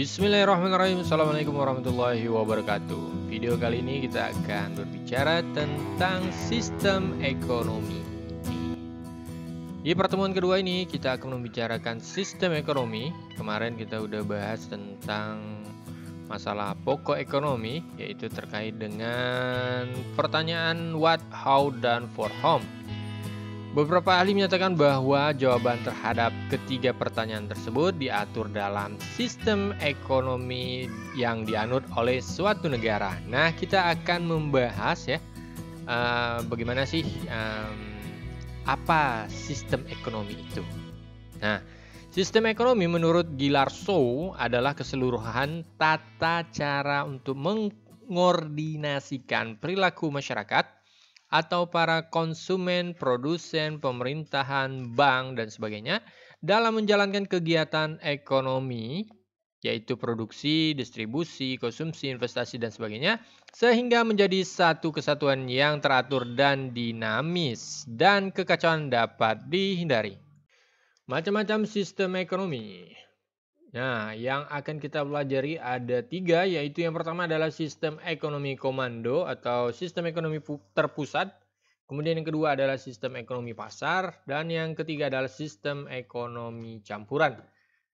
Bismillahirrahmanirrahim. Assalamualaikum warahmatullahi wabarakatuh. Video kali ini kita akan berbicara tentang sistem ekonomi. Di pertemuan kedua ini kita akan membicarakan sistem ekonomi. Kemarin kita udah bahas tentang masalah pokok ekonomi, yaitu terkait dengan pertanyaan what, how, dan for whom. Beberapa ahli menyatakan bahwa jawaban terhadap ketiga pertanyaan tersebut diatur dalam sistem ekonomi yang dianut oleh suatu negara. Nah, kita akan membahas bagaimana sih apa sistem ekonomi itu. Nah, sistem ekonomi menurut Gillarzo adalah keseluruhan tata cara untuk mengordinasikan perilaku masyarakat atau para konsumen, produsen, pemerintahan, bank, dan sebagainya dalam menjalankan kegiatan ekonomi, yaitu produksi, distribusi, konsumsi, investasi, dan sebagainya, sehingga menjadi satu kesatuan yang teratur dan dinamis, dan kekacauan dapat dihindari. Macam-macam sistem ekonomi. Nah, yang akan kita pelajari ada 3, yaitu yang pertama adalah sistem ekonomi komando atau sistem ekonomi terpusat. Kemudian yang kedua adalah sistem ekonomi pasar. Dan yang ketiga adalah sistem ekonomi campuran.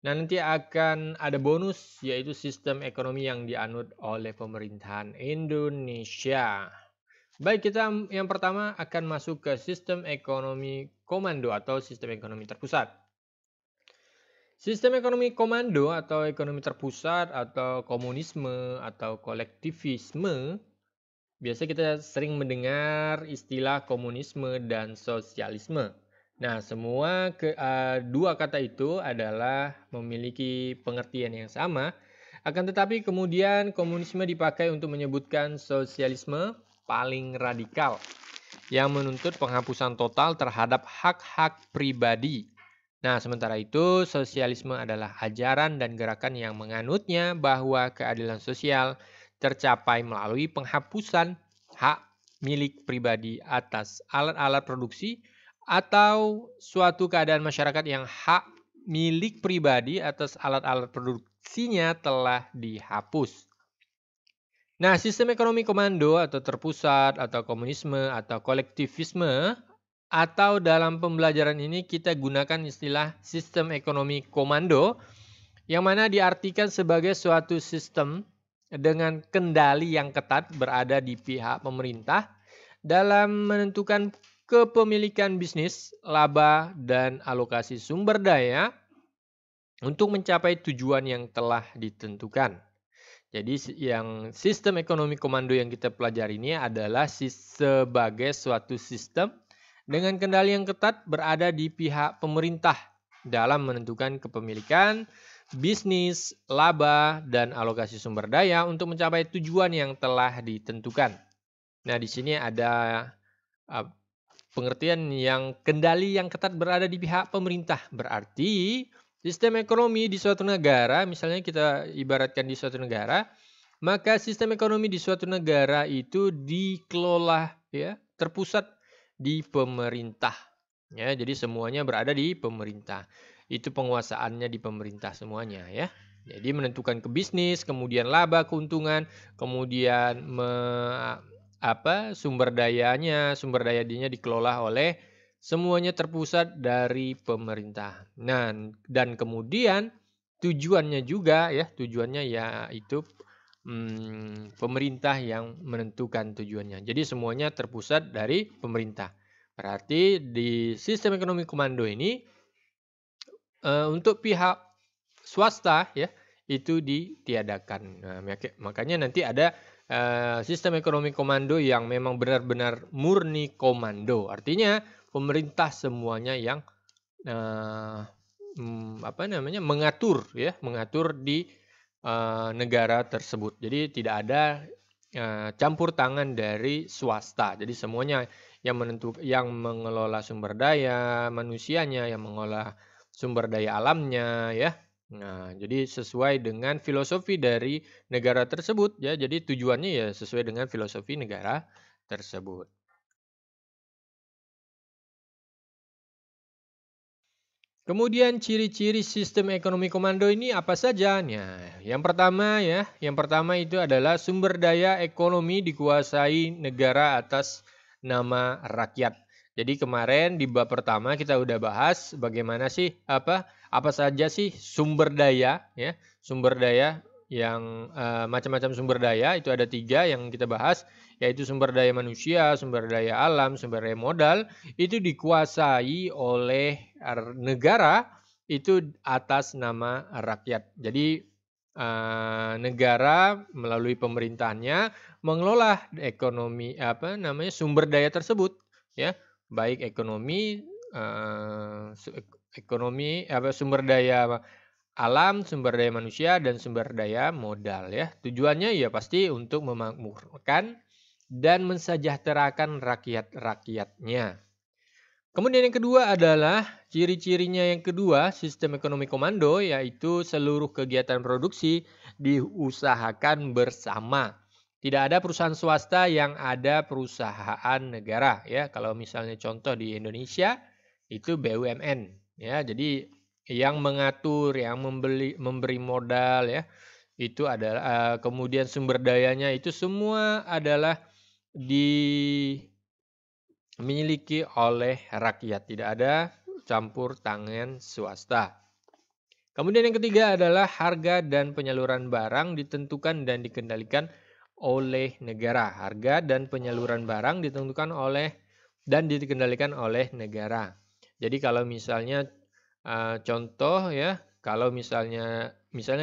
Nah, nanti akan ada bonus, yaitu sistem ekonomi yang dianut oleh pemerintahan Indonesia. Baik, kita yang pertama akan masuk ke sistem ekonomi komando atau sistem ekonomi terpusat. Sistem ekonomi komando atau ekonomi terpusat atau komunisme atau kolektivisme, biasa kita sering mendengar istilah komunisme dan sosialisme. Nah, semua dua kata itu adalah memiliki pengertian yang sama, akan tetapi kemudian komunisme dipakai untuk menyebutkan sosialisme paling radikal yang menuntut penghapusan total terhadap hak-hak pribadi. Nah, sementara itu, sosialisme adalah ajaran dan gerakan yang menganutnya bahwa keadilan sosial tercapai melalui penghapusan hak milik pribadi atas alat-alat produksi atau suatu keadaan masyarakat yang hak milik pribadi atas alat-alat produksinya telah dihapus. Nah, sistem ekonomi komando atau terpusat atau komunisme atau kolektivisme atau dalam pembelajaran ini kita gunakan istilah sistem ekonomi komando yang mana diartikan sebagai suatu sistem dengan kendali yang ketat berada di pihak pemerintah dalam menentukan kepemilikan bisnis, laba, dan alokasi sumber daya untuk mencapai tujuan yang telah ditentukan. Jadi yang sistem ekonomi komando yang kita pelajari ini adalah sebagai suatu sistem dengan kendali yang ketat berada di pihak pemerintah dalam menentukan kepemilikan, bisnis, laba, dan alokasi sumber daya untuk mencapai tujuan yang telah ditentukan. Nah, di sini ada pengertian yang kendali yang ketat berada di pihak pemerintah. Berarti sistem ekonomi di suatu negara, misalnya kita ibaratkan di suatu negara, maka sistem ekonomi di suatu negara itu dikelola terpusat di pemerintah. Ya, jadi semuanya berada di pemerintah. Itu penguasaannya di pemerintah semuanya ya. Jadi menentukan ke bisnis, kemudian laba, keuntungan, kemudian sumber dayanya dikelola oleh semuanya terpusat dari pemerintah. Nah, dan kemudian tujuannya yaitu pemerintah yang menentukan tujuannya. Jadi semuanya terpusat dari pemerintah. Berarti di sistem ekonomi komando ini untuk pihak swasta itu ditiadakan. Nah, makanya nanti ada sistem ekonomi komando yang memang benar-benar murni komando. Artinya pemerintah semuanya yang mengatur di negara tersebut. Jadi tidak ada campur tangan dari swasta. Jadi semuanya yang mengelola sumber daya manusianya, yang mengelola sumber daya alamnya ya. Nah, jadi sesuai dengan filosofi dari negara tersebut ya. Jadi tujuannya ya sesuai dengan filosofi negara tersebut. Kemudian ciri-ciri sistem ekonomi komando ini apa saja? Nah, yang pertama itu adalah sumber daya ekonomi dikuasai negara atas nama rakyat. Jadi kemarin di bab pertama kita udah bahas bagaimana sih apa saja sih sumber daya ya, sumber daya yang macam-macam sumber daya itu ada 3 yang kita bahas, yaitu sumber daya manusia, sumber daya alam, sumber daya modal itu dikuasai oleh negara itu atas nama rakyat. Jadi negara melalui pemerintahannya mengelola sumber daya tersebut ya, baik ekonomi sumber daya alam, sumber daya manusia dan sumber daya modal ya. Tujuannya ya pasti untuk memakmurkan dan mensejahterakan rakyat-rakyatnya. Kemudian yang kedua adalah ciri-cirinya yang kedua sistem ekonomi komando, yaitu seluruh kegiatan produksi diusahakan bersama. Tidak ada perusahaan swasta yang ada perusahaan negara ya. Kalau misalnya contoh di Indonesia itu BUMN ya. Jadi yang mengatur, yang memberi modal ya, itu adalah kemudian sumber dayanya itu semua adalah dimiliki oleh rakyat, tidak ada campur tangan swasta. Kemudian yang ketiga adalah harga dan penyaluran barang ditentukan dan dikendalikan oleh negara. Harga dan penyaluran barang ditentukan oleh dan dikendalikan oleh negara. Jadi kalau misalnya contoh ya, kalau misalnya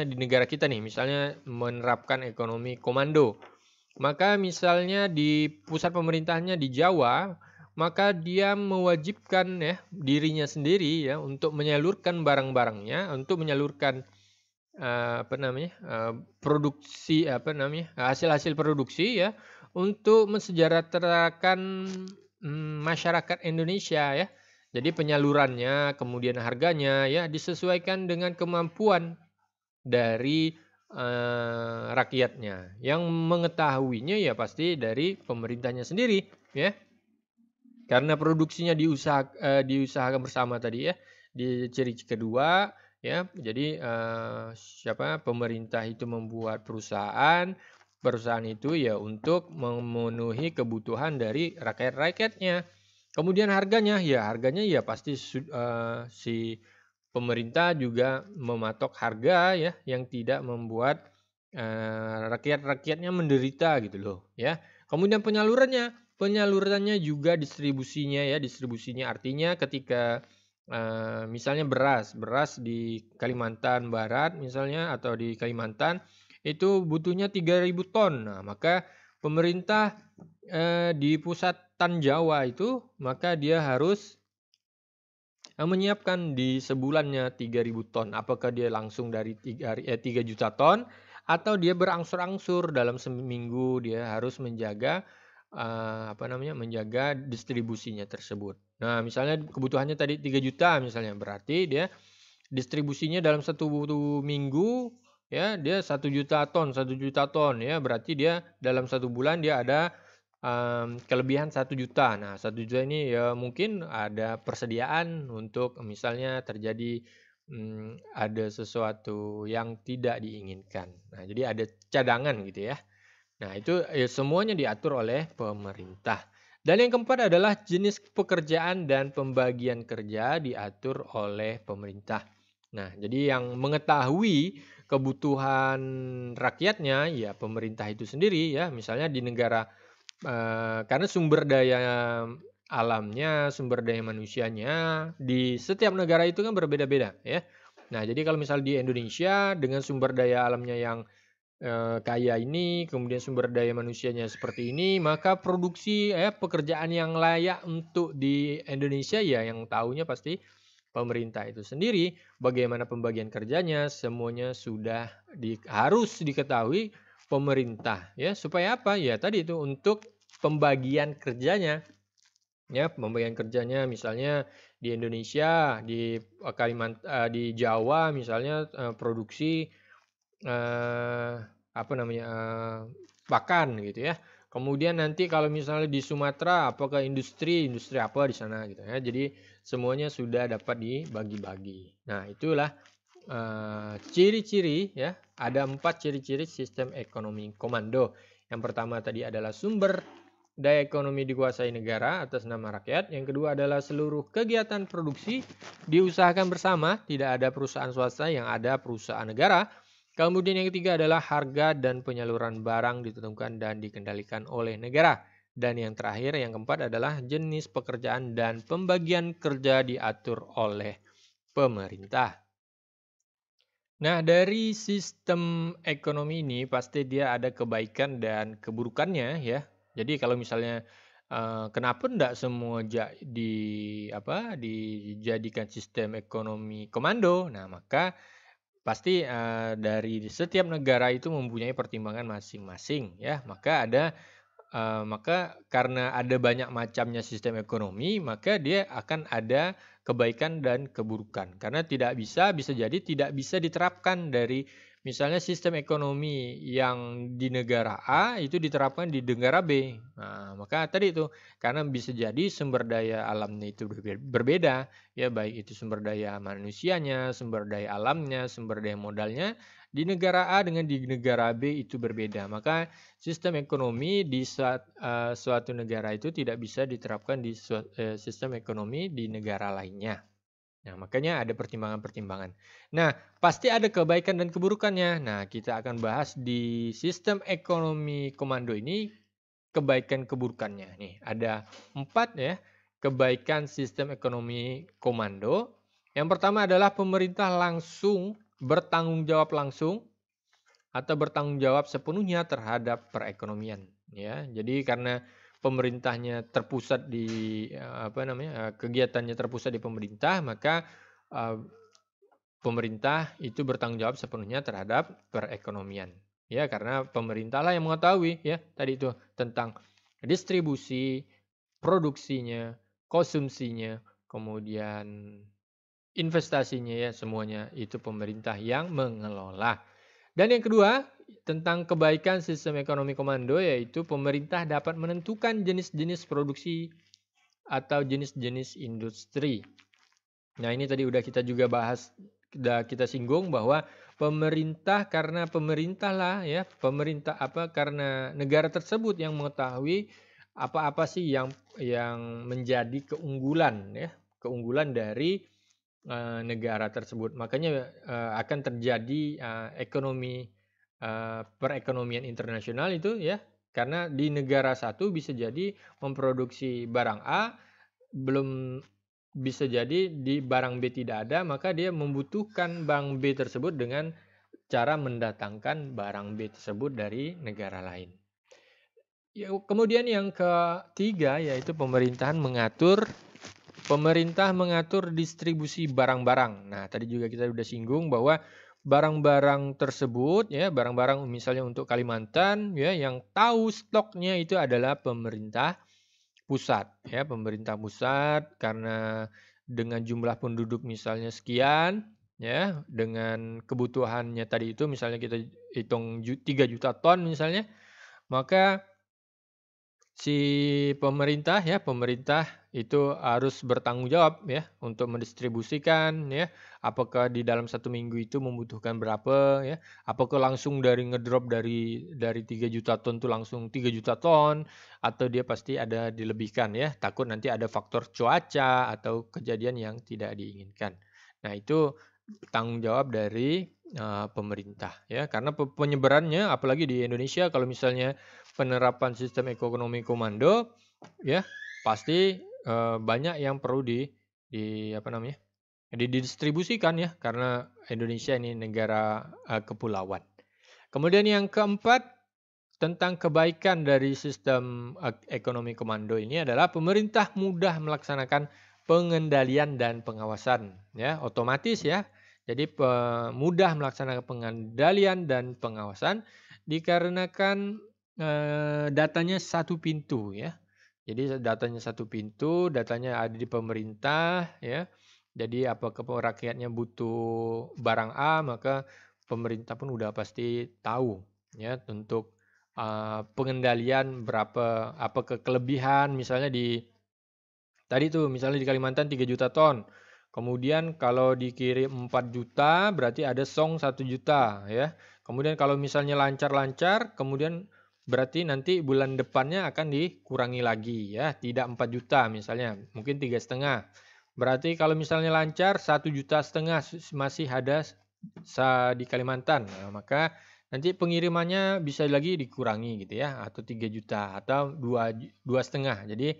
di negara kita nih, misalnya menerapkan ekonomi komando, maka misalnya di pusat pemerintahannya di Jawa, maka dia mewajibkan ya dirinya sendiri ya untuk menyalurkan barang-barangnya, untuk menyalurkan produksi hasil-hasil produksi ya untuk mensejahterakan masyarakat Indonesia ya. Jadi penyalurannya, kemudian harganya ya disesuaikan dengan kemampuan dari rakyatnya. Yang mengetahuinya ya pasti dari pemerintahnya sendiri ya. Karena produksinya diusahakan bersama tadi ya. Di ciri kedua ya. Jadi pemerintah itu membuat perusahaan itu ya untuk memenuhi kebutuhan dari rakyat-rakyatnya. Kemudian harganya ya pasti si pemerintah juga mematok harga ya yang tidak membuat rakyat-rakyatnya menderita gitu loh ya. Kemudian penyalurannya juga distribusinya artinya ketika misalnya beras di Kalimantan Barat misalnya atau di Kalimantan itu butuhnya 3.000 ton. Nah, maka pemerintah di pusatan Jawa itu maka dia harus menyiapkan di sebulannya 3.000 ton. Apakah dia langsung dari 3 juta ton atau dia berangsur-angsur dalam seminggu dia harus menjaga menjaga distribusinya tersebut. Nah, misalnya kebutuhannya tadi 3 juta misalnya, berarti dia distribusinya dalam satu minggu ya dia 1 juta ton ya, berarti dia dalam 1 bulan dia ada kelebihan 1 juta. Nah, 1 juta ini ya mungkin ada persediaan untuk misalnya terjadi ada sesuatu yang tidak diinginkan. Nah, jadi ada cadangan gitu ya. Nah, itu semuanya diatur oleh pemerintah. Dan yang keempat adalah jenis pekerjaan dan pembagian kerja diatur oleh pemerintah. Nah, jadi yang mengetahui kebutuhan rakyatnya ya pemerintah itu sendiri ya. Misalnya di negara karena sumber daya alamnya, sumber daya manusianya di setiap negara itu kan berbeda-beda ya. Nah, jadi kalau misal di Indonesia dengan sumber daya alamnya yang kaya ini, kemudian sumber daya manusianya seperti ini, maka produksi pekerjaan yang layak untuk di Indonesia ya yang tahunya pasti pemerintah itu sendiri. Bagaimana pembagian kerjanya, semuanya sudah harus diketahui pemerintah ya. Supaya apa? Ya tadi itu untuk pembagian kerjanya. Ya, pembagian kerjanya misalnya di Indonesia, di Kalimantan, di Jawa misalnya produksi pakan gitu ya. Kemudian nanti kalau misalnya di Sumatera, apakah industri apa di sana gitu ya. Jadi semuanya sudah dapat dibagi-bagi. Nah, itulah ciri-ciri ya. Ada 4 ciri-ciri sistem ekonomi komando. Yang pertama tadi adalah sumber daya ekonomi dikuasai negara atas nama rakyat. Yang kedua adalah seluruh kegiatan produksi diusahakan bersama, tidak ada perusahaan swasta, yang ada perusahaan negara. Kemudian yang ketiga adalah harga dan penyaluran barang ditentukan dan dikendalikan oleh negara. Dan yang terakhir, yang keempat adalah jenis pekerjaan dan pembagian kerja diatur oleh pemerintah. Nah, dari sistem ekonomi ini pasti dia ada kebaikan dan keburukannya ya. Jadi kalau misalnya kenapa enggak semua dijadikan sistem ekonomi komando? Nah, maka pasti dari setiap negara itu mempunyai pertimbangan masing-masing ya. Maka karena ada banyak macamnya sistem ekonomi, maka dia akan ada kebaikan dan keburukan. Karena bisa jadi tidak bisa diterapkan dari misalnya sistem ekonomi yang di negara A itu diterapkan di negara B. Nah, maka tadi itu karena bisa jadi sumber daya alamnya itu berbeda, ya baik itu sumber daya manusianya, sumber daya alamnya, sumber daya modalnya di negara A dengan di negara B itu berbeda. Maka sistem ekonomi di suatu negara itu tidak bisa diterapkan di sistem ekonomi di negara lainnya. Nah, makanya ada pertimbangan-pertimbangan. Nah, pasti ada kebaikan dan keburukannya. Nah, kita akan bahas di sistem ekonomi komando ini kebaikan keburukannya. Nih, ada 4 ya, kebaikan sistem ekonomi komando. Yang pertama adalah pemerintah langsung bertanggung jawab langsung atau bertanggung jawab sepenuhnya terhadap perekonomian ya. Jadi karena pemerintahnya terpusat di kegiatannya terpusat di pemerintah, maka pemerintah itu bertanggung jawab sepenuhnya terhadap perekonomian. Ya, karena pemerintahlah yang mengetahui ya tadi itu tentang distribusi, produksinya, konsumsinya, kemudian investasinya ya semuanya itu pemerintah yang mengelola. Dan yang kedua, tentang kebaikan sistem ekonomi komando yaitu pemerintah dapat menentukan jenis-jenis produksi atau jenis-jenis industri. Nah, ini tadi udah kita juga bahas, udah kita singgung bahwa pemerintah karena karena negara tersebut yang mengetahui apa-apa sih yang menjadi keunggulan dari negara tersebut. Makanya akan terjadi perekonomian internasional itu ya, karena di negara satu bisa jadi memproduksi barang A, belum bisa jadi di barang B tidak ada, maka dia membutuhkan barang B tersebut dengan cara mendatangkan barang B tersebut dari negara lain. Ya, kemudian yang ketiga yaitu pemerintah mengatur distribusi barang-barang. Nah, tadi juga kita sudah singgung bahwa barang-barang tersebut ya, barang-barang misalnya untuk Kalimantan ya, yang tahu stoknya itu adalah pemerintah pusat ya, pemerintah pusat karena dengan jumlah penduduk misalnya sekian ya, dengan kebutuhannya tadi itu misalnya kita hitung 3 juta ton misalnya, maka pemerintah itu harus bertanggung jawab ya untuk mendistribusikan ya, apakah di dalam 1 minggu itu membutuhkan berapa ya, apakah langsung ngedrop dari 3 juta ton itu langsung 3 juta ton atau dia pasti ada dilebihkan ya, takut nanti ada faktor cuaca atau kejadian yang tidak diinginkan. Nah, itu tanggung jawab dari pemerintah ya, karena penyebarannya apalagi di Indonesia kalau misalnya penerapan sistem ekonomi komando ya, pasti banyak yang perlu didistribusikan ya, karena Indonesia ini negara kepulauan. Kemudian yang keempat, tentang kebaikan dari sistem ekonomi komando ini adalah pemerintah mudah melaksanakan pengendalian dan pengawasan ya, otomatis ya. Jadi mudah melaksanakan pengendalian dan pengawasan dikarenakan datanya satu pintu ya. Jadi datanya satu pintu, datanya ada di pemerintah ya. Jadi apakah rakyatnya butuh barang A, maka pemerintah pun udah pasti tahu ya untuk pengendalian apa kelebihan, misalnya tadi tuh misalnya di Kalimantan 3 juta ton. Kemudian kalau dikirim 4 juta berarti ada song 1 juta ya. Kemudian kalau misalnya lancar-lancar, kemudian berarti nanti bulan depannya akan dikurangi lagi ya, tidak 4 juta misalnya, mungkin 3,5. Berarti kalau misalnya lancar 1,5 juta masih ada di Kalimantan. Nah, maka nanti pengirimannya bisa lagi dikurangi gitu ya, atau 3 juta atau 2,5. Jadi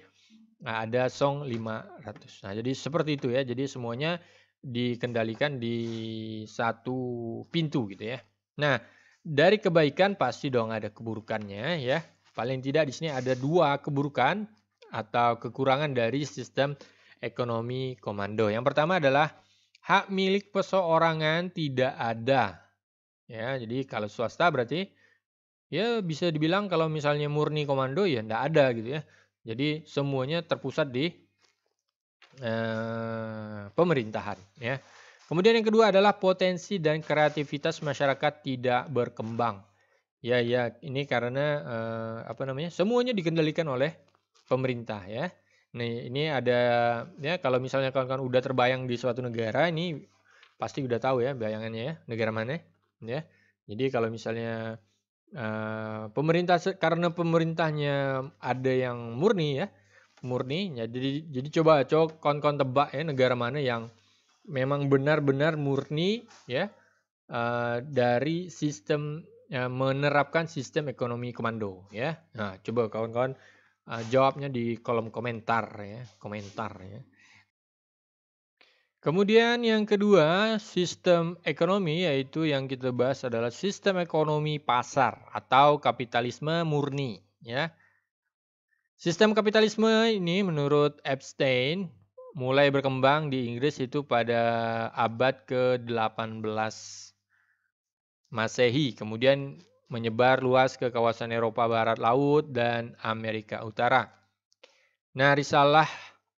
ada song 500. Nah, jadi seperti itu ya. Jadi semuanya dikendalikan di satu pintu gitu ya. Nah, dari kebaikan pasti dong ada keburukannya ya. Paling tidak di sini ada 2 keburukan atau kekurangan dari sistem ekonomi komando. Yang pertama adalah hak milik perseorangan tidak ada. Ya, jadi kalau swasta berarti ya bisa dibilang kalau misalnya murni komando ya enggak ada gitu ya. Jadi semuanya terpusat di pemerintahan ya. Kemudian yang kedua adalah potensi dan kreativitas masyarakat tidak berkembang. Ya, ini karena semuanya dikendalikan oleh pemerintah ya. Nih, ini ada ya kalau misalnya kawan-kawan udah terbayang di suatu negara ini pasti udah tahu ya bayangannya ya, negara mana ya. Jadi kalau misalnya karena pemerintahnya ada yang murni ya, jadi coba kawan-kawan tebak ya negara mana yang memang benar-benar murni ya dari sistem menerapkan sistem ekonomi komando ya. Nah, coba kawan-kawan jawabnya di kolom komentar ya. Kemudian yang kedua, sistem ekonomi yaitu yang kita bahas adalah sistem ekonomi pasar atau kapitalisme murni ya. Sistem kapitalisme ini menurut Epstein mulai berkembang di Inggris itu pada abad ke-18 Masehi, kemudian menyebar luas ke kawasan Eropa Barat Laut dan Amerika Utara. Nah, risalah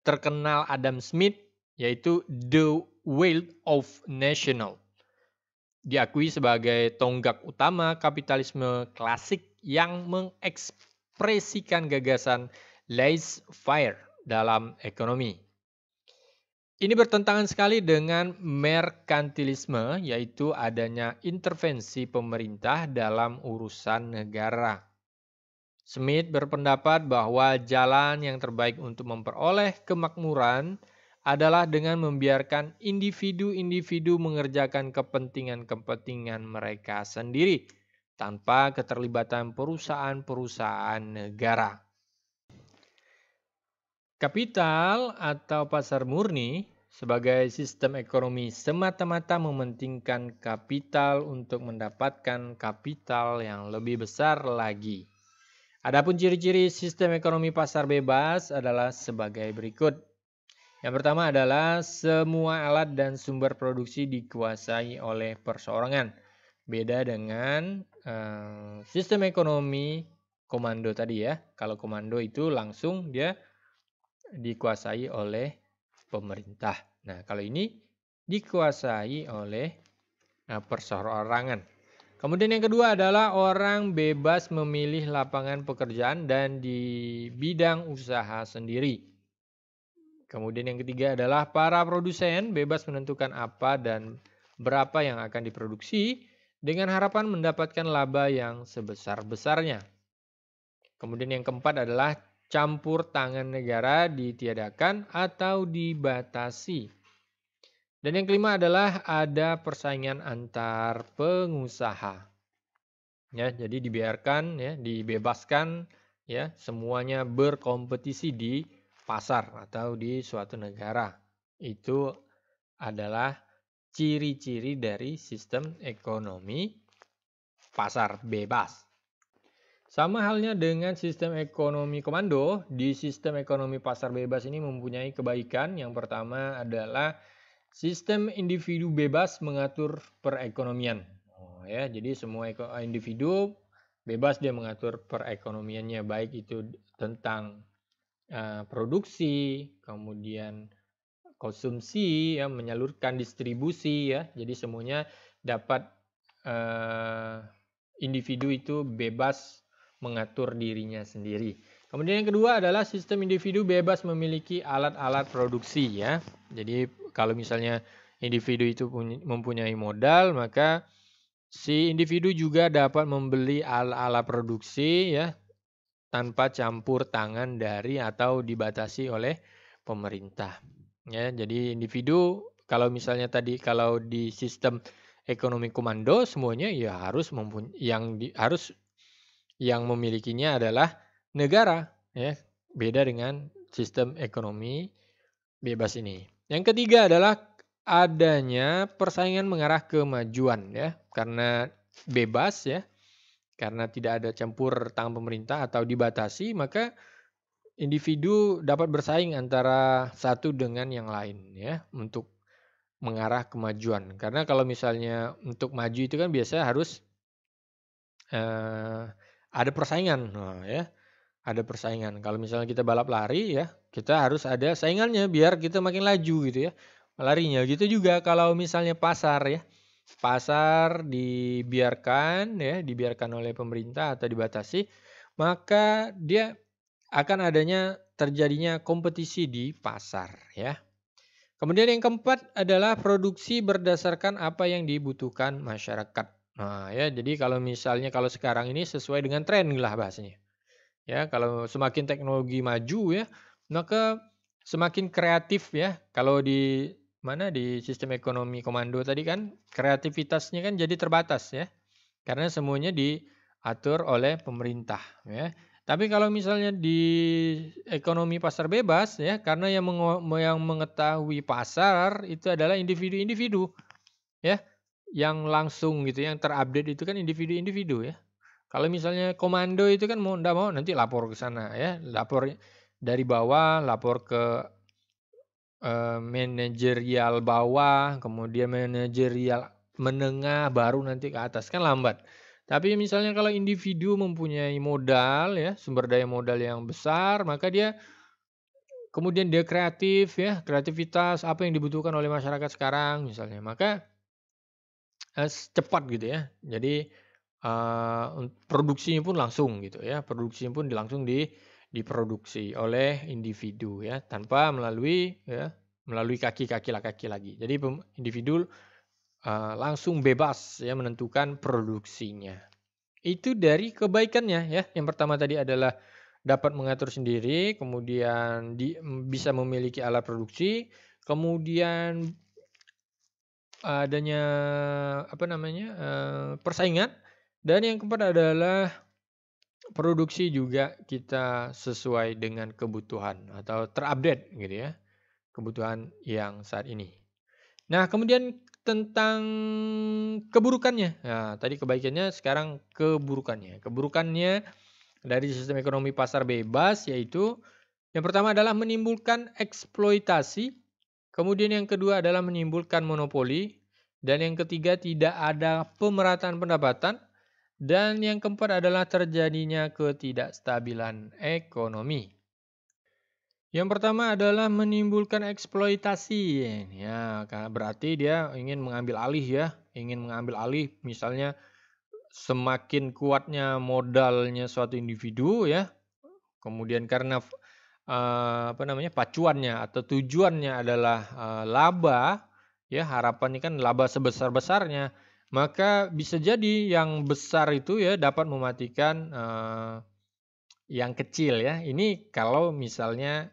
terkenal Adam Smith yaitu The Wealth of Nations diakui sebagai tonggak utama kapitalisme klasik yang mengekspresikan gagasan laissez-faire dalam ekonomi. Ini bertentangan sekali dengan merkantilisme, yaitu adanya intervensi pemerintah dalam urusan negara. Smith berpendapat bahwa jalan yang terbaik untuk memperoleh kemakmuran adalah dengan membiarkan individu-individu mengerjakan kepentingan-kepentingan mereka sendiri tanpa keterlibatan perusahaan-perusahaan negara. Kapital atau pasar murni sebagai sistem ekonomi semata-mata mementingkan kapital untuk mendapatkan kapital yang lebih besar lagi. Adapun ciri-ciri sistem ekonomi pasar bebas adalah sebagai berikut. Yang pertama adalah semua alat dan sumber produksi dikuasai oleh perseorangan. Beda dengan sistem ekonomi komando tadi ya. Kalau komando itu langsung dia dikuasai oleh pemerintah. Nah, kalau ini dikuasai oleh perseorangan. Kemudian yang kedua adalah orang bebas memilih lapangan pekerjaan dan di bidang usaha sendiri. Kemudian yang ketiga adalah para produsen bebas menentukan apa dan berapa yang akan diproduksi dengan harapan mendapatkan laba yang sebesar-besarnya. Kemudian yang keempat adalah campur tangan negara ditiadakan atau dibatasi. Dan yang kelima adalah ada persaingan antar pengusaha. Ya, jadi dibiarkan ya, dibebaskan ya, semuanya berkompetisi di pasar atau di suatu negara. Itu adalah ciri-ciri dari sistem ekonomi pasar bebas. Sama halnya dengan sistem ekonomi komando, di sistem ekonomi pasar bebas ini mempunyai kebaikan. Yang pertama adalah sistem individu bebas mengatur perekonomian. Ya, jadi semua individu bebas dia mengatur perekonomiannya, baik itu tentang produksi, kemudian konsumsi, ya, menyalurkan distribusi, ya. Jadi semuanya dapat individu itu bebas mengatur dirinya sendiri. Kemudian yang kedua adalah sistem individu bebas memiliki alat-alat produksi ya. Jadi kalau misalnya individu itu mempunyai modal, maka si individu juga dapat membeli alat-alat produksi ya tanpa campur tangan dari atau dibatasi oleh pemerintah. Ya, jadi individu kalau misalnya tadi kalau di sistem ekonomi komando semuanya ya harus harus yang memilikinya adalah negara ya. Beda dengan sistem ekonomi bebas ini. Yang ketiga adalah adanya persaingan mengarah kemajuan ya. Karena bebas ya. Karena tidak ada campur tangan pemerintah atau dibatasi, maka individu dapat bersaing antara satu dengan yang lain ya untuk mengarah kemajuan. Karena kalau misalnya untuk maju itu kan biasanya harus ada persaingan, ya. Ada persaingan. Kalau misalnya kita balap lari ya, kita harus ada saingannya biar kita makin laju gitu ya. Larinya gitu juga kalau misalnya pasar ya. Pasar dibiarkan oleh pemerintah atau dibatasi, maka dia akan terjadinya kompetisi di pasar ya. Kemudian yang keempat adalah produksi berdasarkan apa yang dibutuhkan masyarakat. Nah, ya, jadi kalau sekarang ini sesuai dengan tren lah bahasanya. Ya, kalau semakin teknologi maju ya, maka semakin kreatif ya. Kalau di sistem ekonomi komando tadi kan kreativitasnya kan jadi terbatas ya. Karena semuanya diatur oleh pemerintah ya. Tapi kalau misalnya di ekonomi pasar bebas ya, karena yang mengetahui pasar itu adalah individu-individu ya, yang langsung gitu, yang terupdate itu kan individu-individu ya. Kalau misalnya komando itu kan mau ndak mau nanti lapor ke sana ya, lapor dari bawah, lapor ke manajerial bawah, kemudian manajerial menengah, baru nanti ke atas, kan lambat. Tapi misalnya kalau individu mempunyai modal ya, sumber daya modal yang besar, maka kemudian dia kreatif ya, kreativitas apa yang dibutuhkan oleh masyarakat sekarang misalnya, maka cepat gitu ya. Jadi produksinya pun langsung gitu ya, produksinya pun langsung diproduksi oleh individu ya, tanpa melalui kaki-kaki lagi. Jadi individu langsung bebas ya menentukan produksinya. Itu dari kebaikannya ya. Yang pertama tadi adalah dapat mengatur sendiri, kemudian bisa memiliki alat produksi, kemudian adanya persaingan, dan yang keempat adalah produksi juga kita sesuai dengan kebutuhan atau terupdate gitu ya, kebutuhan yang saat ini. Nah, kemudian tentang keburukannya. Nah, tadi kebaikannya, sekarang keburukannya. Keburukannya dari sistem ekonomi pasar bebas yaitu yang pertama adalah menimbulkan eksploitasi, kemudian yang kedua adalah menimbulkan monopoli, dan yang ketiga tidak ada pemerataan pendapatan, dan yang keempat adalah terjadinya ketidakstabilan ekonomi. Yang pertama adalah menimbulkan eksploitasi. Ya, berarti dia ingin mengambil alih misalnya semakin kuatnya modalnya suatu individu ya. Kemudian karena pacuannya atau tujuannya adalah laba ya, harapannya kan laba sebesar-besarnya. Maka bisa jadi yang besar itu ya dapat mematikan yang kecil ya. Ini kalau misalnya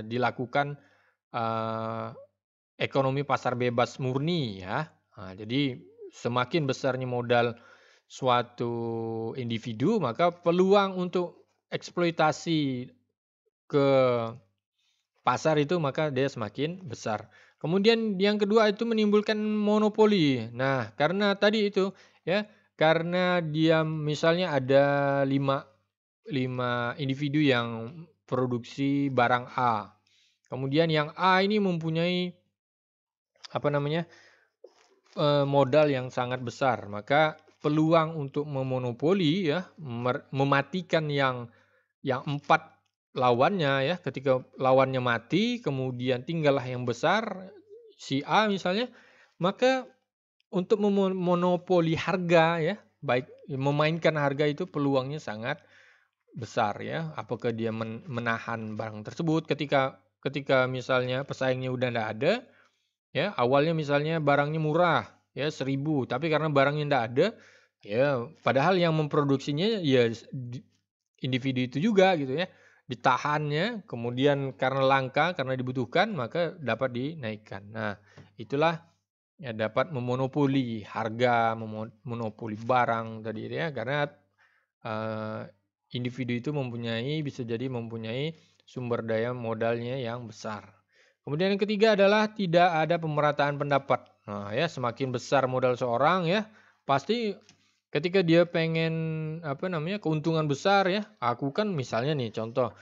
dilakukan ekonomi pasar bebas murni ya. Nah, jadi semakin besarnya modal suatu individu, maka peluang untuk eksploitasi ke pasar itu maka dia semakin besar. Kemudian yang kedua itu menimbulkan monopoli. Nah, karena tadi itu ya, karena dia misalnya ada 5 individu yang produksi barang A. Kemudian yang A ini mempunyai modal yang sangat besar, maka peluang untuk memonopoli ya, mematikan yang 4 lawannya ya, ketika lawannya mati kemudian tinggallah yang besar si A misalnya, maka untuk memonopoli harga ya, baik memainkan harga itu peluangnya sangat besar ya. Apakah dia menahan barang tersebut ketika misalnya pesaingnya udah nggak ada, ya awalnya misalnya barangnya murah ya 1.000, tapi karena barangnya nggak ada, ya padahal yang memproduksinya ya individu itu juga gitu ya, ditahannya, kemudian karena langka, karena dibutuhkan, maka dapat dinaikkan. Nah, itulah ya dapat memonopoli harga, memonopoli barang tadi ya, karena eh, individu itu bisa jadi mempunyai sumber daya modalnya yang besar. Kemudian yang ketiga adalah tidak ada pemerataan pendapat. Nah, ya semakin besar modal seorang ya, pasti ketika dia pengen keuntungan besar ya. Aku kan misalnya nih contoh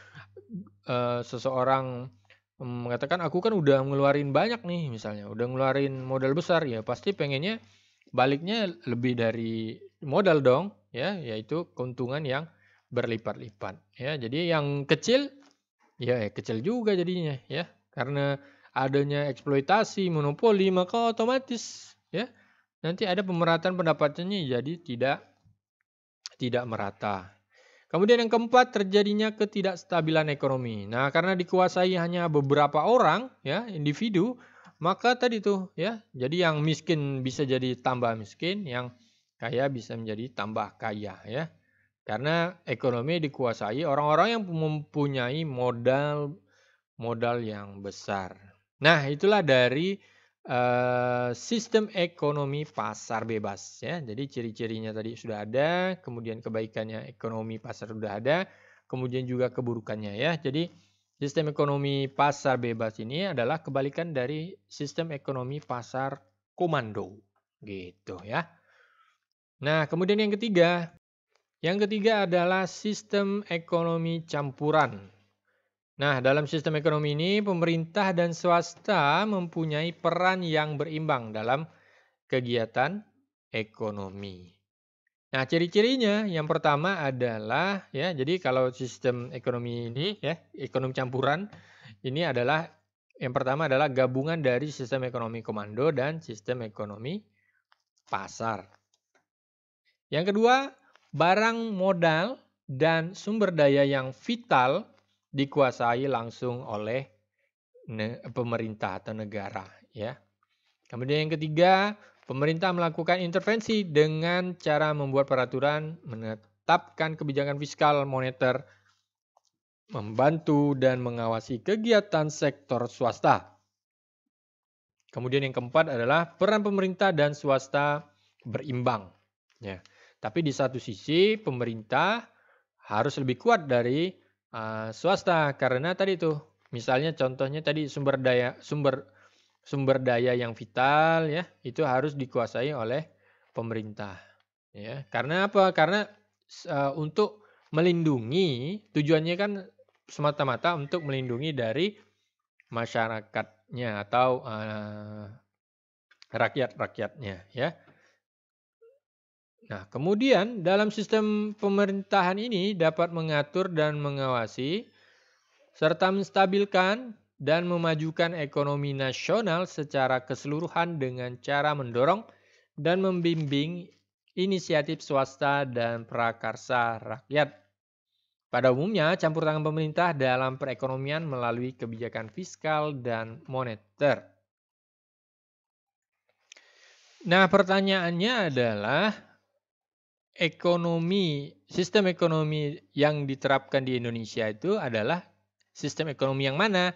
seseorang mengatakan aku kan udah ngeluarin banyak nih misalnya, udah ngeluarin modal besar ya, pasti pengennya baliknya lebih dari modal dong ya, yaitu keuntungan yang berlipat-lipat ya. Jadi yang kecil ya kecil juga jadinya ya, karena adanya eksploitasi monopoli, maka otomatis ya nanti ada pemerataan pendapatannya jadi tidak merata. Kemudian yang keempat, terjadinya ketidakstabilan ekonomi. Nah, karena dikuasai hanya beberapa orang, ya, individu, maka tadi tuh, ya, jadi yang miskin bisa jadi tambah miskin, yang kaya bisa menjadi tambah kaya, ya. Karena ekonomi dikuasai orang-orang yang mempunyai modal yang besar. Nah, itulah dari sistem ekonomi pasar bebas ya. Jadi ciri-cirinya tadi sudah ada, kemudian kebaikannya ekonomi pasar sudah ada, kemudian juga keburukannya ya. Jadi sistem ekonomi pasar bebas ini adalah kebalikan dari sistem ekonomi pasar komando gitu ya. Nah, kemudian yang ketiga adalah sistem ekonomi campuran. Nah, dalam sistem ekonomi ini, pemerintah dan swasta mempunyai peran yang berimbang dalam kegiatan ekonomi. Nah, ciri-cirinya yang pertama adalah ya, jadi kalau sistem ekonomi ini ya, ekonomi campuran ini adalah yang pertama adalah gabungan dari sistem ekonomi komando dan sistem ekonomi pasar. Yang kedua, barang modal dan sumber daya yang vital dikuasai langsung oleh pemerintah atau negara ya. Kemudian yang ketiga, pemerintah melakukan intervensi dengan cara membuat peraturan, menetapkan kebijakan fiskal moneter, membantu dan mengawasi kegiatan sektor swasta. Kemudian yang keempat adalah peran pemerintah dan swasta berimbang ya. Tapi di satu sisi pemerintah harus lebih kuat dari swasta karena tadi tuh misalnya contohnya tadi sumber daya yang vital ya itu harus dikuasai oleh pemerintah ya. Karena apa? Karena untuk melindungi, tujuannya kan semata-mata untuk melindungi dari masyarakatnya atau rakyat-rakyatnya ya. Nah, kemudian dalam sistem pemerintahan ini dapat mengatur dan mengawasi serta menstabilkan dan memajukan ekonomi nasional secara keseluruhan dengan cara mendorong dan membimbing inisiatif swasta dan prakarsa rakyat. Pada umumnya, campur tangan pemerintah dalam perekonomian melalui kebijakan fiskal dan moneter. Nah, pertanyaannya adalah sistem ekonomi yang diterapkan di Indonesia itu adalah sistem ekonomi yang mana?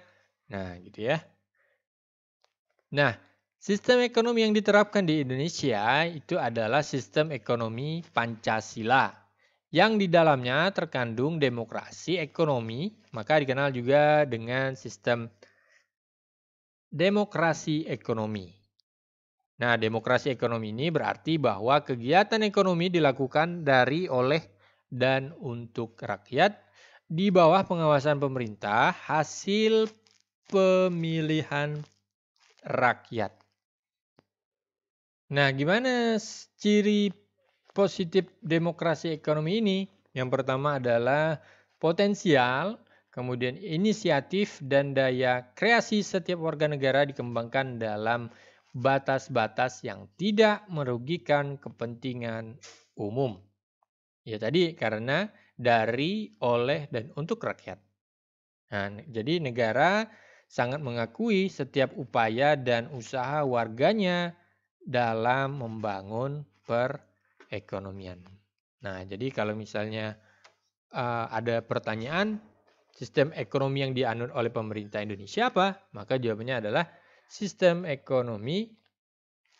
Nah, gitu ya. Nah, sistem ekonomi yang diterapkan di Indonesia itu adalah sistem ekonomi Pancasila yang di dalamnya terkandung demokrasi ekonomi, maka dikenal juga dengan sistem demokrasi ekonomi. Nah, demokrasi ekonomi ini berarti bahwa kegiatan ekonomi dilakukan dari, oleh, dan untuk rakyat di bawah pengawasan pemerintah hasil pemilihan rakyat. Nah, gimana ciri positif demokrasi ekonomi ini? Yang pertama adalah potensial, kemudian inisiatif dan daya kreasi setiap warga negara dikembangkan dalam batas-batas yang tidak merugikan kepentingan umum. Ya tadi karena dari, oleh, dan untuk rakyat. Nah, jadi negara sangat mengakui setiap upaya dan usaha warganya dalam membangun perekonomian. Nah, jadi kalau misalnya ada pertanyaan, sistem ekonomi yang dianut oleh pemerintah Indonesia apa? Maka jawabannya adalah sistem ekonomi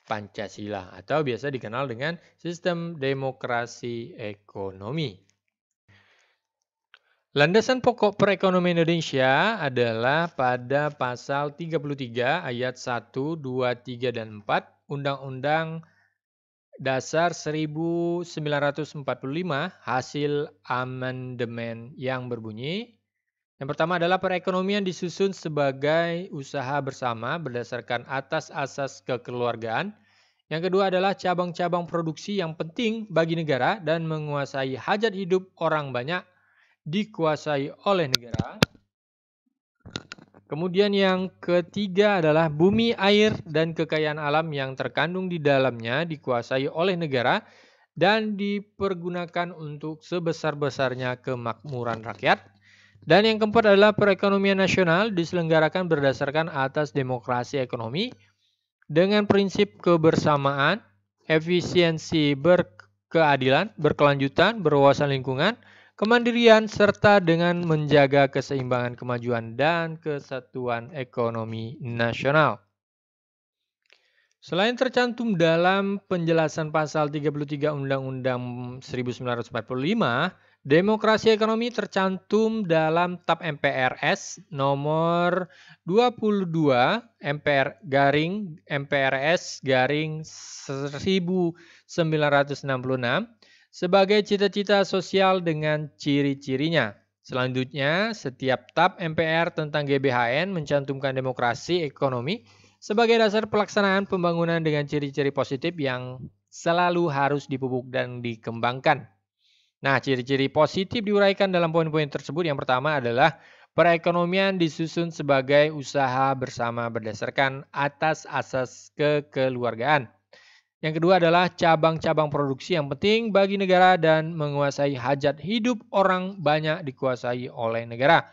Pancasila atau biasa dikenal dengan sistem demokrasi ekonomi. Landasan pokok perekonomian Indonesia adalah pada pasal 33 ayat 1, 2, 3, dan 4 Undang-Undang Dasar 1945 hasil amandemen yang berbunyi. Yang pertama adalah perekonomian disusun sebagai usaha bersama berdasarkan atas asas kekeluargaan. Yang kedua adalah cabang-cabang produksi yang penting bagi negara dan menguasai hajat hidup orang banyak dikuasai oleh negara. Kemudian yang ketiga adalah bumi, air, dan kekayaan alam yang terkandung di dalamnya dikuasai oleh negara dan dipergunakan untuk sebesar-besarnya kemakmuran rakyat. Dan yang keempat adalah perekonomian nasional diselenggarakan berdasarkan atas demokrasi ekonomi dengan prinsip kebersamaan, efisiensi berkeadilan, berkelanjutan, berwawasan lingkungan, kemandirian, serta dengan menjaga keseimbangan kemajuan dan kesatuan ekonomi nasional. Selain tercantum dalam penjelasan pasal 33 Undang-Undang 1945, demokrasi ekonomi tercantum dalam TAP MPRS nomor 22 MPRS garing 1966 sebagai cita-cita sosial dengan ciri-cirinya. Selanjutnya, setiap TAP MPR tentang GBHN mencantumkan demokrasi ekonomi sebagai dasar pelaksanaan pembangunan dengan ciri-ciri positif yang selalu harus dipupuk dan dikembangkan. Nah, ciri-ciri positif diuraikan dalam poin-poin tersebut. Yang pertama adalah perekonomian disusun sebagai usaha bersama berdasarkan atas asas kekeluargaan. Yang kedua adalah cabang-cabang produksi yang penting bagi negara dan menguasai hajat hidup orang banyak dikuasai oleh negara.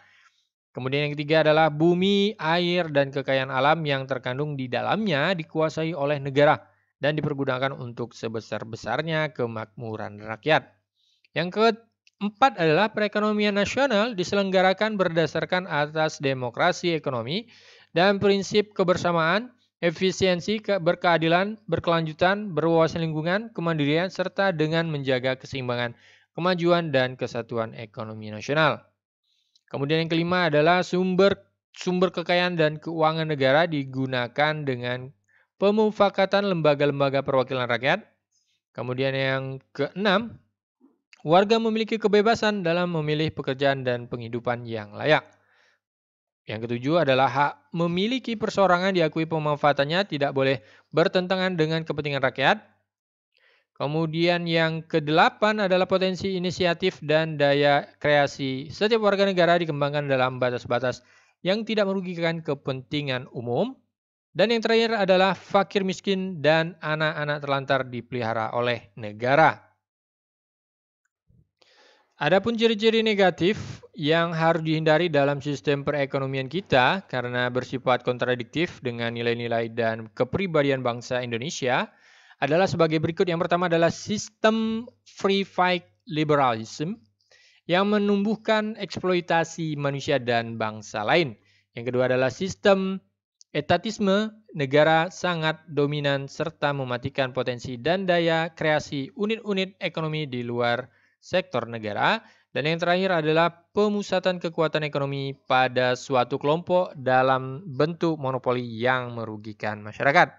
Kemudian yang ketiga adalah bumi, air, dan kekayaan alam yang terkandung di dalamnya dikuasai oleh negara dan dipergunakan untuk sebesar-besarnya kemakmuran rakyat. Yang keempat adalah perekonomian nasional diselenggarakan berdasarkan atas demokrasi ekonomi dan prinsip kebersamaan, efisiensi, berkeadilan, berkelanjutan, berwawasan lingkungan, kemandirian, serta dengan menjaga keseimbangan, kemajuan, dan kesatuan ekonomi nasional. Kemudian yang kelima adalah sumber kekayaan dan keuangan negara digunakan dengan pemufakatan lembaga-lembaga perwakilan rakyat. Kemudian yang keenam, warga memiliki kebebasan dalam memilih pekerjaan dan penghidupan yang layak. Yang ketujuh adalah hak memiliki perseorangan diakui pemanfaatannya tidak boleh bertentangan dengan kepentingan rakyat. Kemudian yang kedelapan adalah potensi inisiatif dan daya kreasi setiap warga negara dikembangkan dalam batas-batas yang tidak merugikan kepentingan umum. Dan yang terakhir adalah fakir miskin dan anak-anak terlantar dipelihara oleh negara. Adapun ciri-ciri negatif yang harus dihindari dalam sistem perekonomian kita karena bersifat kontradiktif dengan nilai-nilai dan kepribadian bangsa Indonesia adalah sebagai berikut. Yang pertama adalah sistem free fight liberalism yang menumbuhkan eksploitasi manusia dan bangsa lain. Yang kedua adalah sistem etatisme, negara sangat dominan serta mematikan potensi dan daya kreasi unit-unit ekonomi di luar sektor negara. Dan yang terakhir adalah pemusatan kekuatan ekonomi pada suatu kelompok dalam bentuk monopoli yang merugikan masyarakat.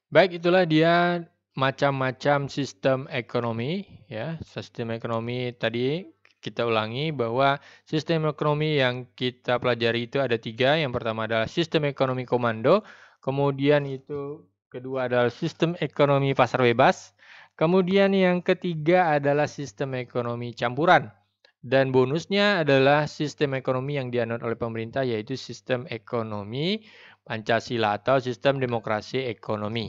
Baik, itulah dia macam-macam sistem ekonomi. Ya, sistem ekonomi tadi kita ulangi bahwa sistem ekonomi yang kita pelajari itu ada 3. Yang pertama adalah sistem ekonomi komando. Kemudian itu kedua adalah sistem ekonomi pasar bebas. Kemudian yang ketiga adalah sistem ekonomi campuran. Dan bonusnya adalah sistem ekonomi yang dianut oleh pemerintah yaitu sistem ekonomi Pancasila atau sistem demokrasi ekonomi.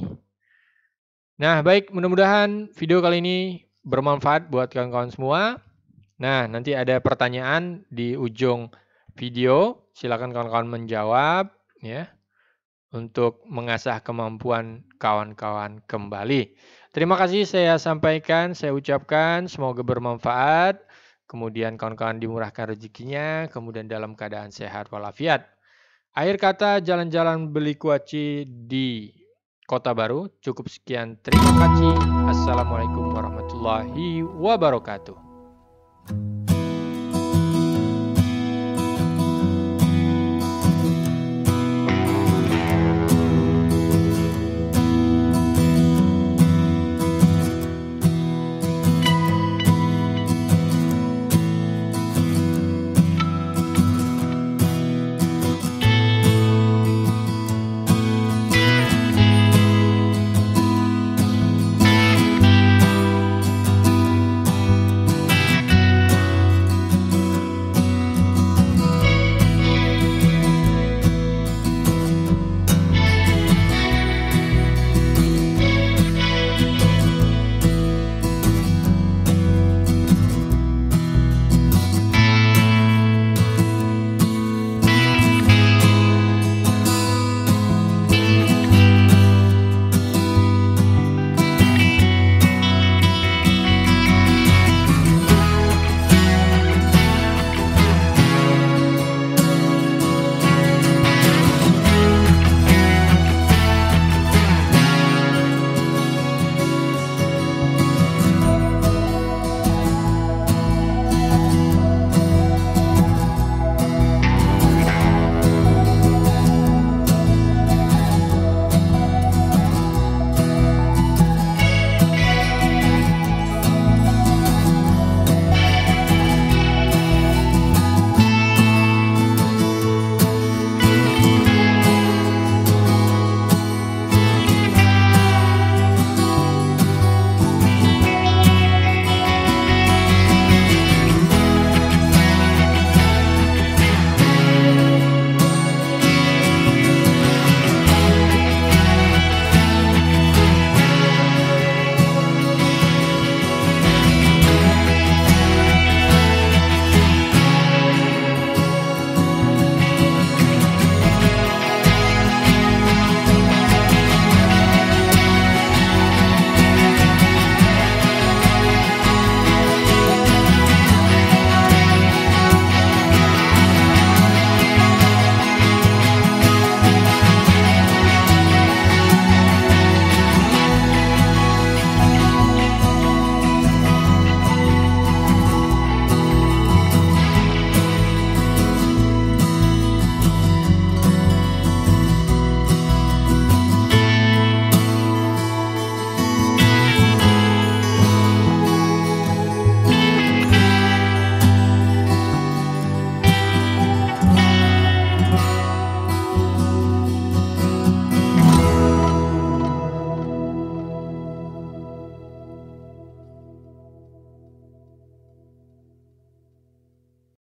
Nah, baik, mudah-mudahan video kali ini bermanfaat buat kawan-kawan semua. Nah, nanti ada pertanyaan di ujung video. Silakan kawan-kawan menjawab ya untuk mengasah kemampuan kawan-kawan kembali. Terima kasih saya sampaikan, saya ucapkan semoga bermanfaat. Kemudian kawan-kawan dimurahkan rezekinya, kemudian dalam keadaan sehat walafiat. Akhir kata, jalan-jalan beli kuaci di Kota Baru. Cukup sekian. Terima kasih. Assalamualaikum warahmatullahi wabarakatuh.